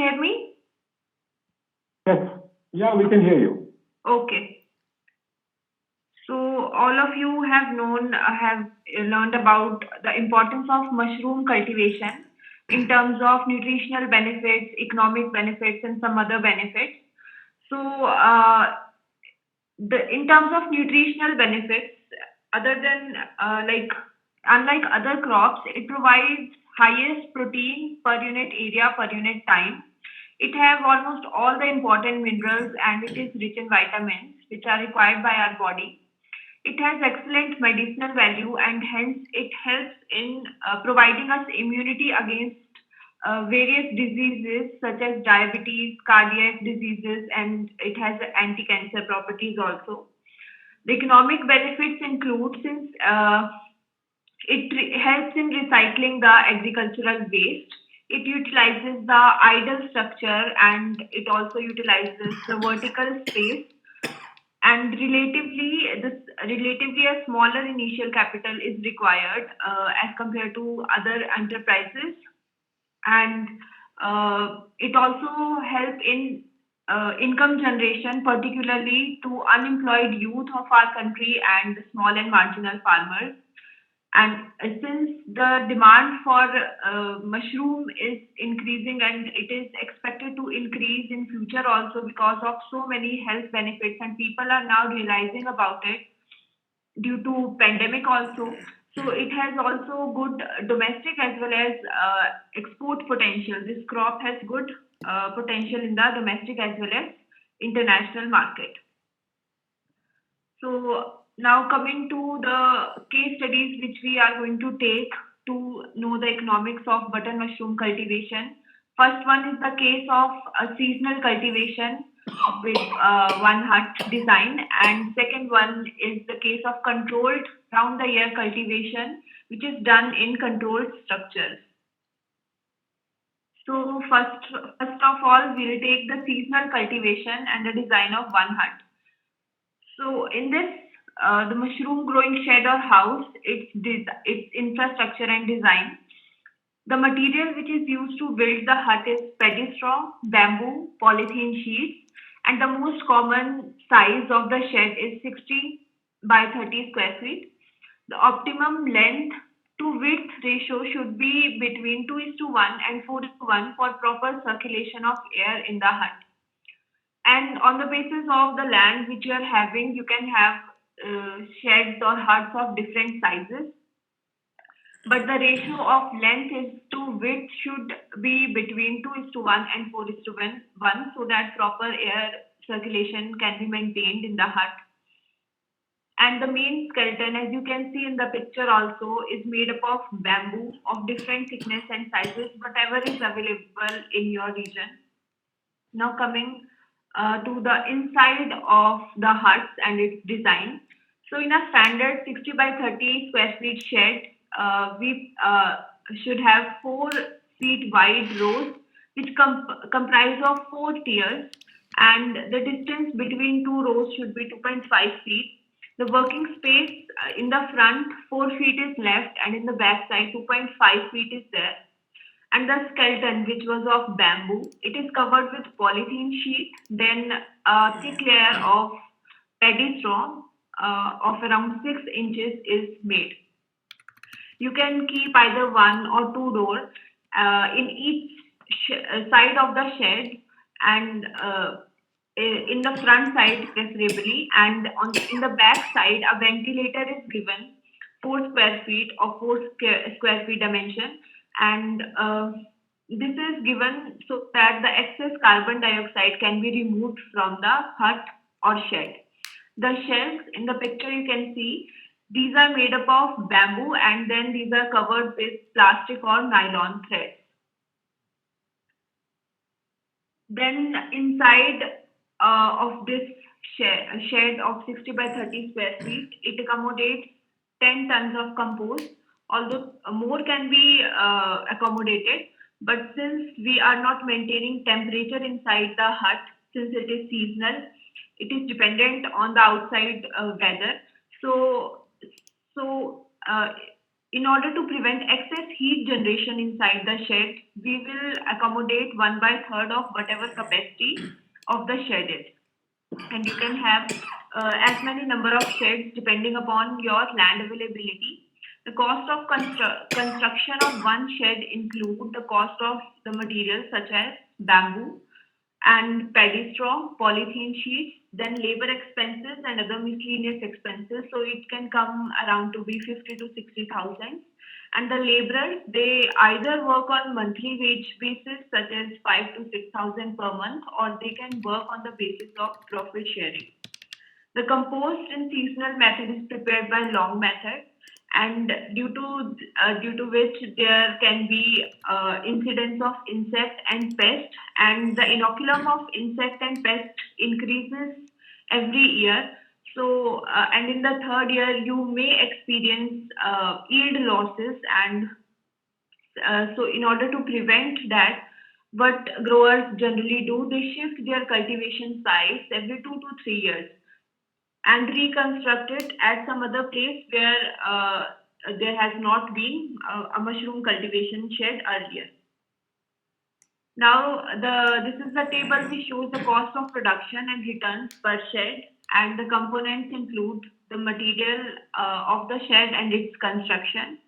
hear me? Yes. Yeah, we can hear you. Okay. So all of you have learned about the importance of mushroom cultivation in terms of nutritional benefits, economic benefits, and some other benefits. So the in terms of nutritional benefits, other than unlike other crops, it provides highest protein per unit area per unit time. It have almost all the important minerals and it is rich in vitamins which are required by our body. It has excellent medicinal value and hence it helps in providing us immunity against various diseases such as diabetes, cardiac diseases, and it has anti-cancer properties also. The economic benefits include since helps in recycling the agricultural waste. It utilizes the idle structure and it also utilizes the vertical space and relatively a smaller initial capital is required as compared to other enterprises and it also help in income generation particularly to unemployed youth of our country and small and marginal farmers and since the demand for mushroom is increasing and it is expected to increase in future also because of so many health benefits and people are now realizing about it due to pandemic also. So it has also good domestic as well as export potential. This crop has good potential in the domestic as well as international market. So now coming to the case studies which we are going to take to know the economics of button mushroom cultivation. First one is the case of a seasonal cultivation with one hut design and second one is the case of controlled round the year cultivation which is done in controlled structures. So first of all, we'll take the seasonal cultivation and the design of one hut. So in this, the mushroom growing shed or house, its infrastructure and design. The material which is used to build the hut is paddy straw, bamboo, polythene sheets, and the most common size of the shed is 60 by 30 square feet. The optimum length to width ratio should be between 2 is to 1 and 4 is to 1 for proper circulation of air in the hut. And on the basis of the land which you are having, you can have sheds or huts of different sizes. But the ratio of length is to width should be between 2 is to 1 and 4 is to 1 so that proper air circulation can be maintained in the hut. And the main skeleton, as you can see in the picture also, is made up of bamboo of different thickness and sizes, whatever is available in your region. Now coming to the inside of the huts and its design. So in a standard 60 by 30 square feet shed, we should have 4 feet wide rows which comprise of 4 tiers and the distance between two rows should be 2.5 feet. The working space in the front 4 feet is left and in the back side 2.5 feet is there and the skeleton which was of bamboo it is covered with polythene sheet then a thick layer of paddy straw of around 6 inches is made. You can keep either one or two doors in each side of the shed and in the front side preferably and in the back side a ventilator is given 4 square feet or 4 square feet dimension and this is given so that the excess carbon dioxide can be removed from the hut or shed. The shelves in the picture you can see these are made up of bamboo and then these are covered with plastic or nylon thread. Then inside of this shed of 60 by 30 square feet, it accommodates 10 tons of compost. Although more can be accommodated, but since we are not maintaining temperature inside the hut, since it is seasonal, it is dependent on the outside weather. So, so In order to prevent excess heat generation inside the shed, we will accommodate 1 by third of whatever capacity of the shed is. And you can have as many number of sheds depending upon your land availability. The cost of construction of one shed include the cost of the materials such as bamboo and paddy straw, polythene sheets, then labor expenses and other miscellaneous expenses. So it can come around to be 50 to 60,000. And the laborers, they either work on monthly wage basis, such as 5 to 6,000 per month, or they can work on the basis of profit sharing. The compost in seasonal method is prepared by long method, and due to which there can be incidence of insect and pest, and the inoculum of insect and pest increases every year. So, and in the third year, you may experience yield losses, and so in order to prevent that, what growers generally do, they shift their cultivation sites every 2 to 3 years and reconstruct it at some other place where there has not been a mushroom cultivation shed earlier. Now, this is the table which shows the cost of production and returns per shed, and the components include the material of the shed and its construction.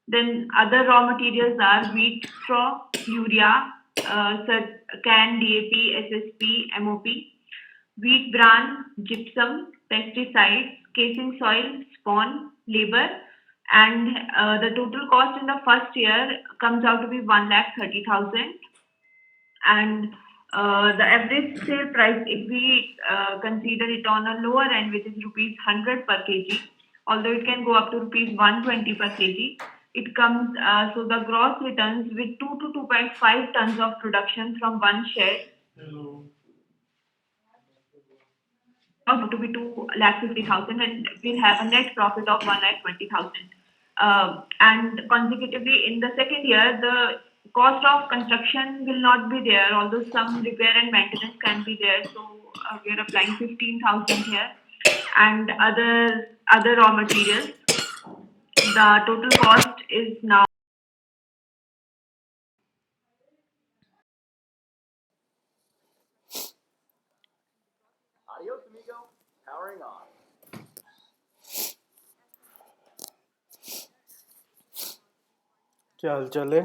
Then other raw materials are wheat straw, urea, CAN, DAP, SSP, MOP, wheat bran, gypsum, pesticides, casing soil, spawn, labor, and the total cost in the first year comes out to be 1,30,000. And the average sale price, if we consider it on a lower end, which is rupees 100 per kg, although it can go up to rupees 120 per kg, it comes, so the gross returns with 2 to 2.5 tons of production from one shed to be 2,50,000, and we'll have a net profit of 1,20,000. And consecutively, in the second year, the cost of construction will not be there, although some repair and maintenance can be there. So we are applying 15,000 here, and other raw materials. The total cost is now. Adios, amigo. Powering on. क्या हाल चाल है?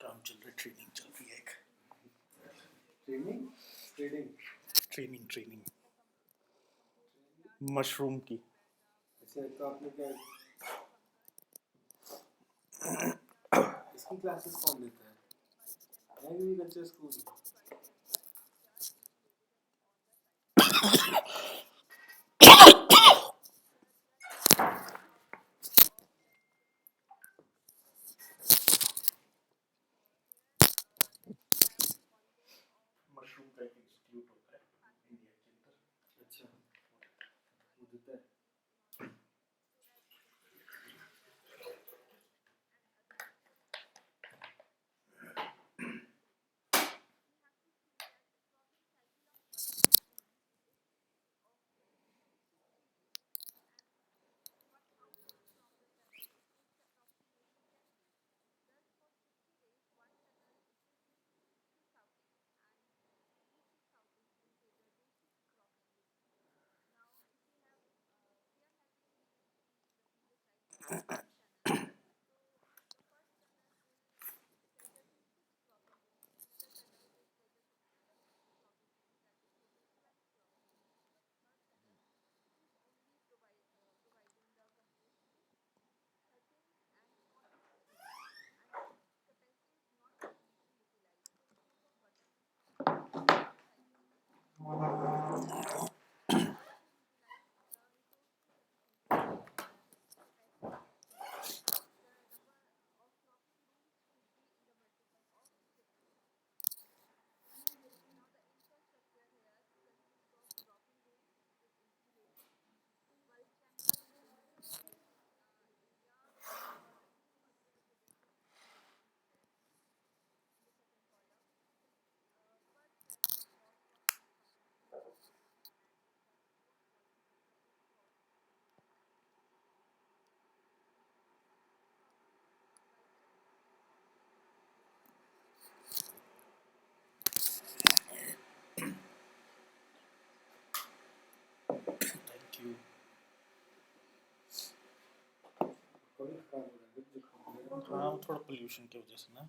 काम चल रहा है, training चल रही है एक ट्रेनिंग मशरूम की। तो आपने क्या इसकी क्लासेस कौन लेता है? Agriculture school. मशरूम का एक इंस्टीट्यूट होता है इंडिया के अंदर। अच्छा, वो देता है। हाँ वो थोड़ा पोल्यूशन की वजह से ना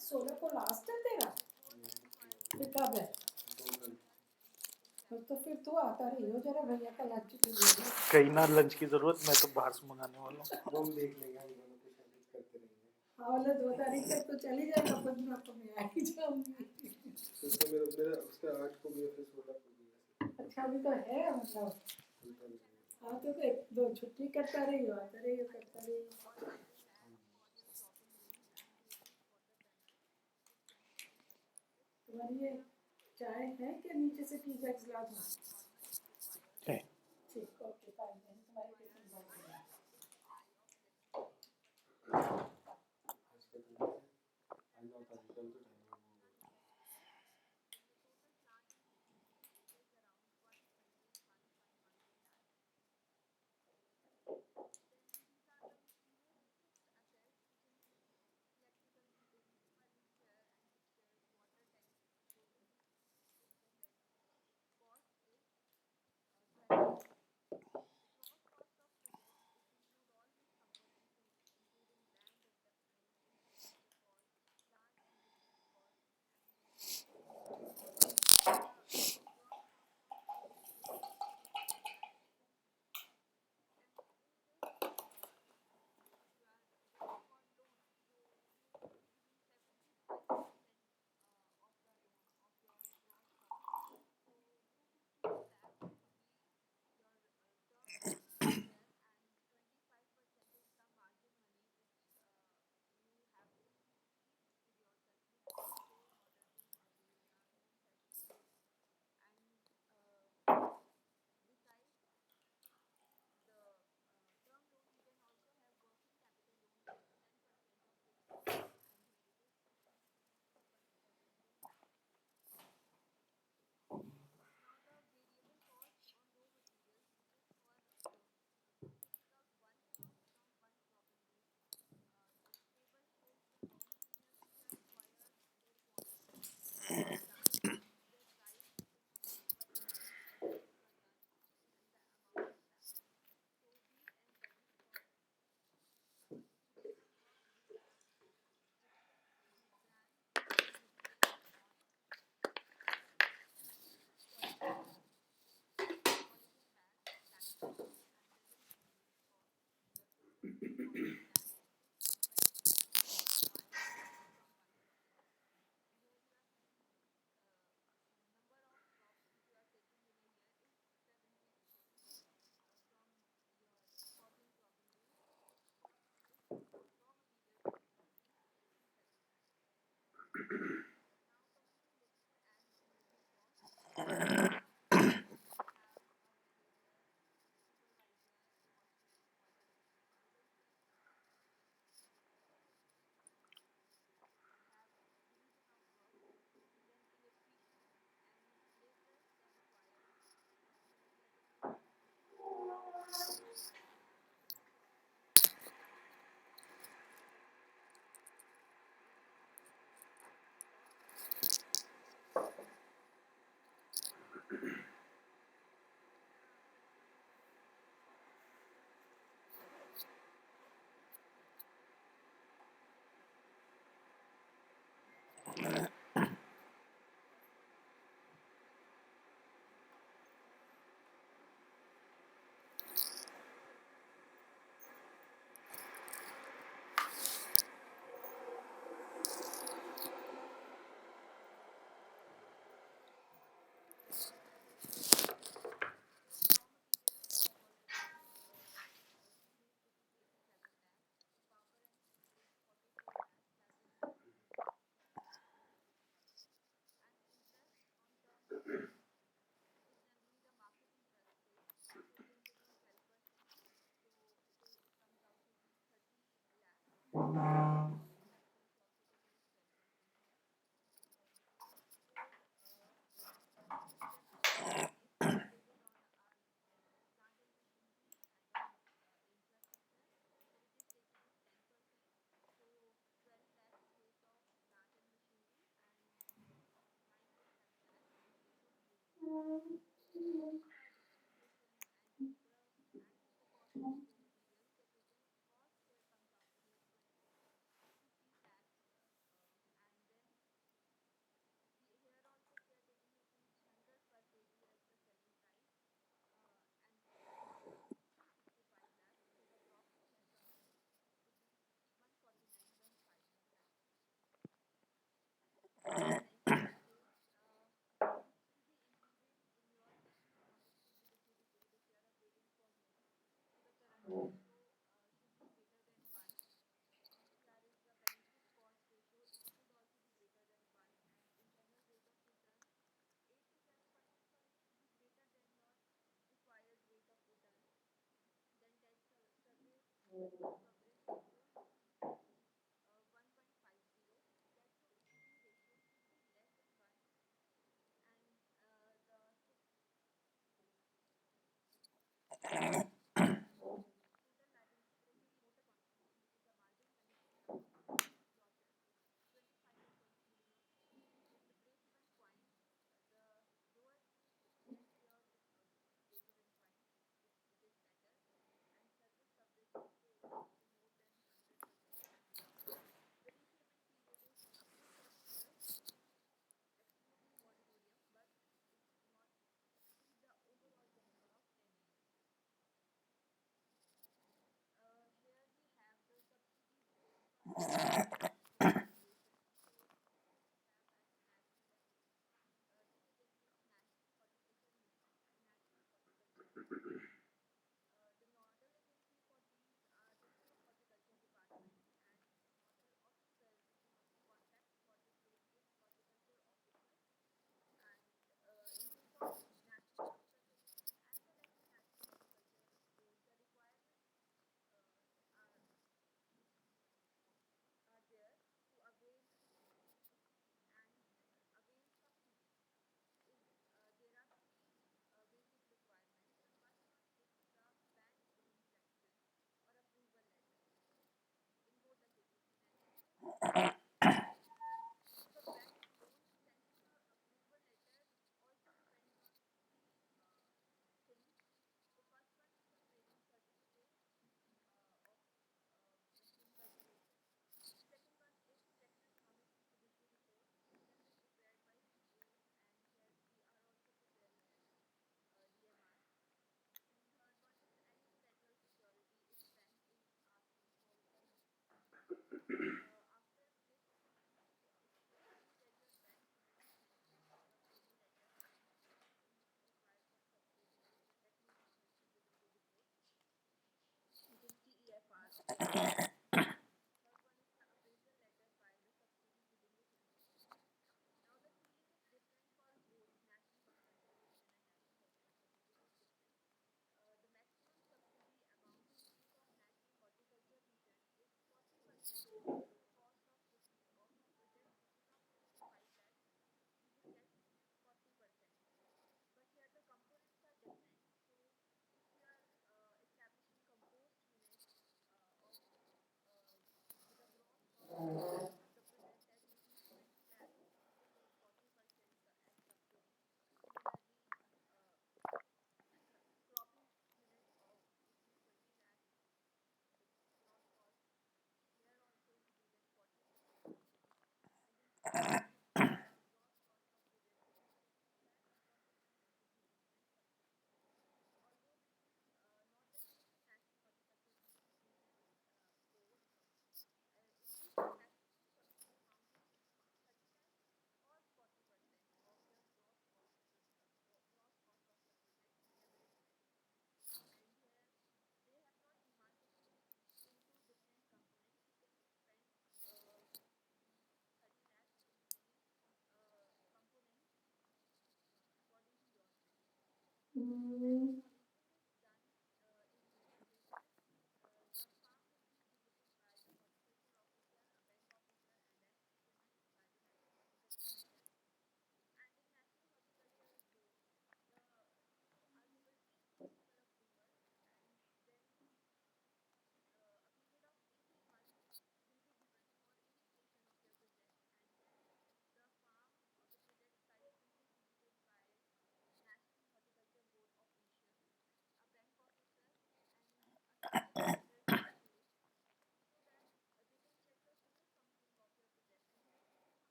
सोलह को लास्ट है तेरा, फिर कब है? तो फिर तू आता रही हो जरा भैया का लंच के लिए। कहीं ना लंच की जरूरत, मैं तो बाहर से मंगाने वाला हूँ। वो हम देख लेंगे, हम दोनों कुछ एडिट करते रहेंगे। हाँ वाला 2 तारीख तक तो चली जाएगा, 15 को मैं आ ही जाऊंगी। तो मेरा उसका 8 को भी है, फिर 16 को भी है। अच्छा अभी तो है मतलब, हाँ तो एक दो छुट्टी करता रही हो, आता रही हो, करता रही हो। तुम्हारी ये चाय है क्या, नीचे से टी बैग्स ला दूँ? है। ठीक, ओके फाइन, तुम्हारे टिफिन बॉक्स में। आज का दिन है, आज 9 तारीख, कल तो टाइम है।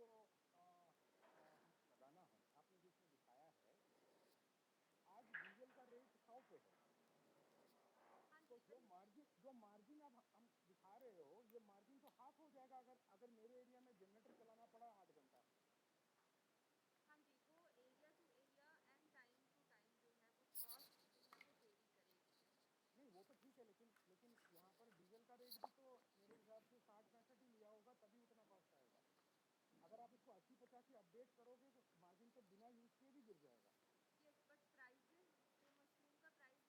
जो हमें लगाना है, आपने जिसमें दिखाया है, आज डीजल का रेट 100 पे है। तो जो मार्जिन अब हम दिखा रहे हो, ये मार्जिन तो हाफ हो जाएगा अगर मेरे एरिया में जनरेटर चलाना पड़ा 8 घंटा। हाँ जी, वो area to area and time to time जो है वो कॉस्ट जो है वो वेरी करेगी। नहीं वो तो ठीक है, लेकिन यहाँ पर डीजल का रेट भी तो मेरे हिसाब से 60-65 ही लिया होगा, तभी उतना कॉस्ट आएगा। अगर आप इसको 80-85 अपडेट करोगे तो मार्जिन तो बिना यूज किए भी गिर जाएगा। Yes, but prices, जो मशरूम का प्राइस है, we have taken on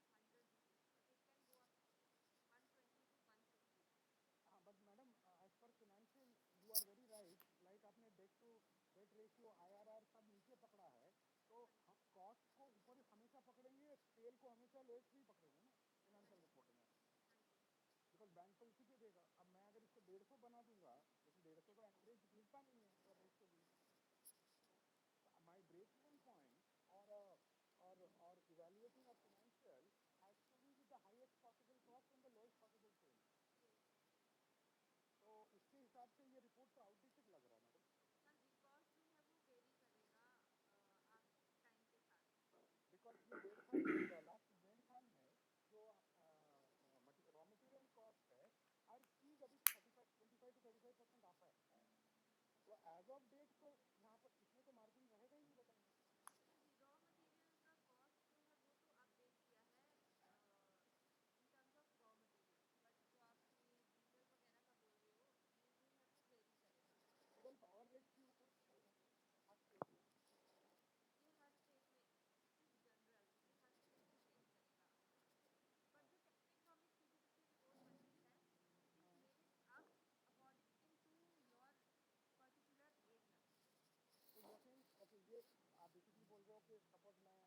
lower end, like 100 rupees, but it can go up 120 to 150. हाँ but madam, as per financial you are very right, like आपने debt to debt ratio IRR सब नीचे पकड़ा है, तो हम कॉस्ट को ऊपर हमेशा पकड़ेंगे, सेल को हमेशा लोएस्ट भी पकड़ेंगे ना फिनेंशियल रिपोर्टिंग में, हाँ जी, बिकॉज बैंक तो उसी पे देगा। अब मैं अगर इसको 150 बना दूंगा, लेकिन 150 तो एवरेज मिलता नहीं है रेशियो भी। My break-even point or evaluating of financial has to be with the highest possible cost and the lowest possible sale. yes. तो उसके हिसाब से ये रिपोर्ट तो आउटडेटेड लग रहा है मैडम, हाँ जी, कॉस्ट जो है वो वेरी करेगा आप टाइम के साथ। बिकॉज ये 1.5 साल में जो रॉ मटेरियल कॉस्ट है, हर चीज अभी 25 to 35% ऑफ है। तो एज ऑफ डेट तो यहाँ पर इसमें तो मार्जिन रहेगा ही नहीं बदलना। हाँ जी, रॉ मटेरियल का कॉस्ट जो है वो तो अपडेट किया है in terms of raw material, but जो आप ये डीजल वगैरह का बोल रहे हो, ये जो है वो वेरी करेगा। इवन पावर रेट भी ऊपर ये हर स्टेट में, इट इज जनरल, ये हर स्टेट में वेरी करेगा। बट जो टेक्नोइकोनॉमिक फीजिबिलिटी रिपोर्ट बनती है, it is made up according to your particular area. तो यू थिंक ओके, ये आप बेसिकली बोल रहे हो कि सपोज मैं